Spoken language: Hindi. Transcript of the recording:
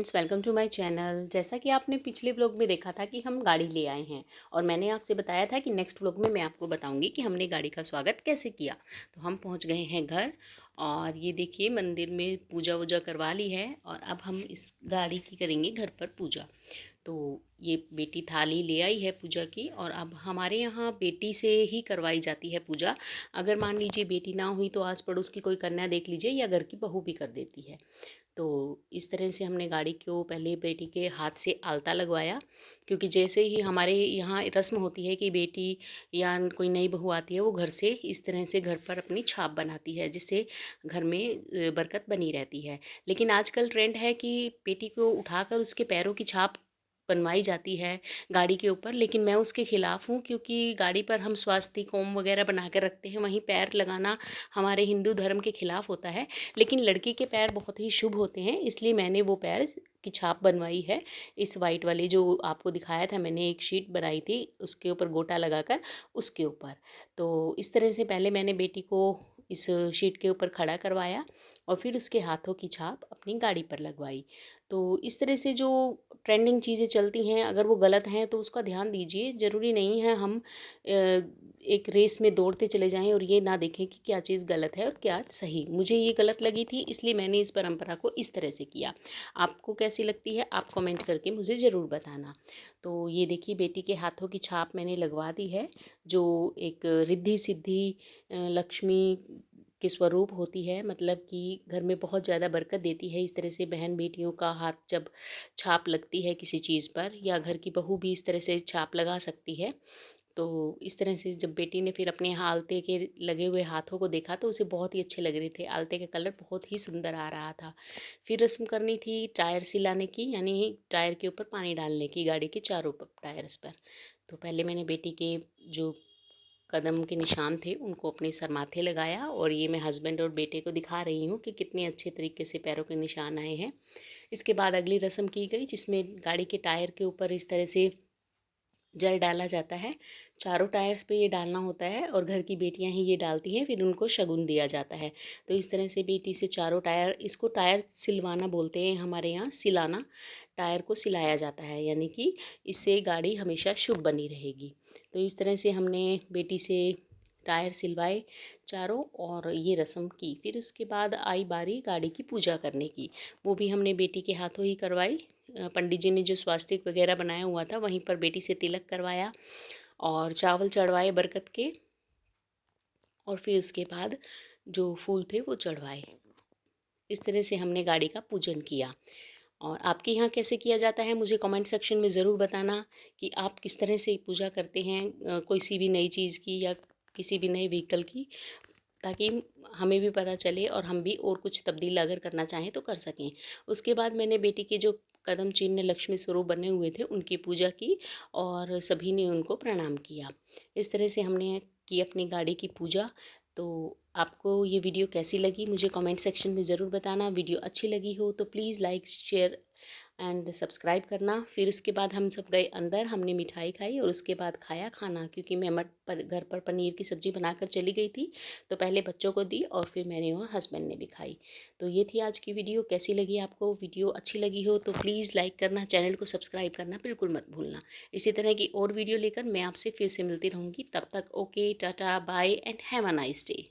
Friends, welcome to my channel. जैसा कि आपने पिछले व्लॉग में देखा था कि हम गाड़ी ले आए हैं और मैंने आपसे बताया था कि नेक्स्ट व्लॉग में मैं आपको बताऊंगी कि हमने गाड़ी का स्वागत कैसे किया। तो हम पहुंच गए हैं घर और ये देखिए मंदिर में पूजा वूजा करवा ली है और अब हम इस गाड़ी की करेंगे घर पर पूजा। तो ये बेटी थाली ले आई है पूजा की और अब हमारे यहाँ बेटी से ही करवाई जाती है पूजा। अगर मान लीजिए बेटी ना हुई तो आस पड़ोस की कोई कन्या देख लीजिए या घर की बहू भी कर देती है। तो इस तरह से हमने गाड़ी को पहले बेटी के हाथ से आलता लगवाया, क्योंकि जैसे ही हमारे यहाँ रस्म होती है कि बेटी या कोई नई बहू आती है वो घर से इस तरह से घर पर अपनी छाप बनाती है, जिससे घर में बरकत बनी रहती है। लेकिन आजकल ट्रेंड है कि बेटी को उठाकर उसके पैरों की छाप बनवाई जाती है गाड़ी के ऊपर, लेकिन मैं उसके खिलाफ़ हूँ, क्योंकि गाड़ी पर हम स्वास्तिक ओम वगैरह बना कर रखते हैं, वहीं पैर लगाना हमारे हिंदू धर्म के खिलाफ़ होता है। लेकिन लड़की के पैर बहुत ही शुभ होते हैं, इसलिए मैंने वो पैर की छाप बनवाई है। इस वाइट वाली जो आपको दिखाया था, मैंने एक शीट बनाई थी उसके ऊपर गोटा लगाकर उसके ऊपर। तो इस तरह से पहले मैंने बेटी को इस शीट के ऊपर खड़ा करवाया और फिर उसके हाथों की छाप अपनी गाड़ी पर लगवाई। तो इस तरह से जो ट्रेंडिंग चीज़ें चलती हैं, अगर वो गलत हैं तो उसका ध्यान दीजिए। ज़रूरी नहीं है हम एक रेस में दौड़ते चले जाएं और ये ना देखें कि क्या चीज़ गलत है और क्या सही। मुझे ये गलत लगी थी, इसलिए मैंने इस परंपरा को इस तरह से किया। आपको कैसी लगती है आप कमेंट करके मुझे ज़रूर बताना। तो ये देखिए बेटी के हाथों की छाप मैंने लगवा दी है, जो एक रिद्धि सिद्धि लक्ष्मी के स्वरूप होती है, मतलब कि घर में बहुत ज़्यादा बरकत देती है। इस तरह से बहन बेटियों का हाथ जब छाप लगती है किसी चीज़ पर, या घर की बहू भी इस तरह से छाप लगा सकती है। तो इस तरह से जब बेटी ने फिर अपने आलते के लगे हुए हाथों को देखा तो उसे बहुत ही अच्छे लग रहे थे। आलते का कलर बहुत ही सुंदर आ रहा था। फिर रस्म करनी थी टायर सिलाने की, यानी टायर के ऊपर पानी डालने की गाड़ी के चारों टायर्स पर। तो पहले मैंने बेटी के जो कदम के निशान थे उनको अपने सर माथे लगाया और ये मैं हस्बैंड और बेटे को दिखा रही हूँ कि कितने अच्छे तरीके से पैरों के निशान आए हैं। इसके बाद अगली रस्म की गई, जिसमें गाड़ी के टायर के ऊपर इस तरह से जल डाला जाता है। चारों टायर्स पे ये डालना होता है और घर की बेटियां ही ये डालती हैं, फिर उनको शगुन दिया जाता है। तो इस तरह से बेटी से चारों टायर, इसको टायर सिलवाना बोलते हैं हमारे यहाँ, सिलाना। टायर को सिलाया जाता है, यानी कि इससे गाड़ी हमेशा शुभ बनी रहेगी। तो इस तरह से हमने बेटी से टायर सिलवाए चारों और ये रस्म की। फिर उसके बाद आई बारी गाड़ी की पूजा करने की। वो भी हमने बेटी के हाथों ही करवाई। पंडित जी ने जो स्वास्तिक वगैरह बनाया हुआ था वहीं पर बेटी से तिलक करवाया और चावल चढ़वाए बरकत के, और फिर उसके बाद जो फूल थे वो चढ़वाए। इस तरह से हमने गाड़ी का पूजन किया। और आपके यहाँ कैसे किया जाता है मुझे कमेंट सेक्शन में ज़रूर बताना कि आप किस तरह से पूजा करते हैं कोई सी भी नई चीज़ की या किसी भी नए व्हीकल की, ताकि हमें भी पता चले और हम भी और कुछ तब्दील अगर करना चाहें तो कर सकें। उसके बाद मैंने बेटी के जो कदम चिन्ह लक्ष्मी स्वरूप बने हुए थे उनकी पूजा की और सभी ने उनको प्रणाम किया। इस तरह से हमने की अपनी गाड़ी की पूजा। तो आपको ये वीडियो कैसी लगी मुझे कमेंट सेक्शन में ज़रूर बताना। वीडियो अच्छी लगी हो तो please like share and subscribe करना। फिर उसके बाद हम सब गए अंदर, हमने मिठाई खाई और उसके बाद खाया खाना, क्योंकि मैं घर पर पनीर की सब्ज़ी बनाकर चली गई थी। तो पहले बच्चों को दी और फिर मैंने और हस्बैंड ने भी खाई। तो ये थी आज की वीडियो। कैसी लगी आपको? वीडियो अच्छी लगी हो तो प्लीज़ लाइक करना, चैनल को सब्सक्राइब करना बिल्कुल मत भूलना। इसी तरह की और वीडियो लेकर मैं आपसे फिर से मिलती रहूँगी। तब तक ओके, टाटा, bye and have a nice day.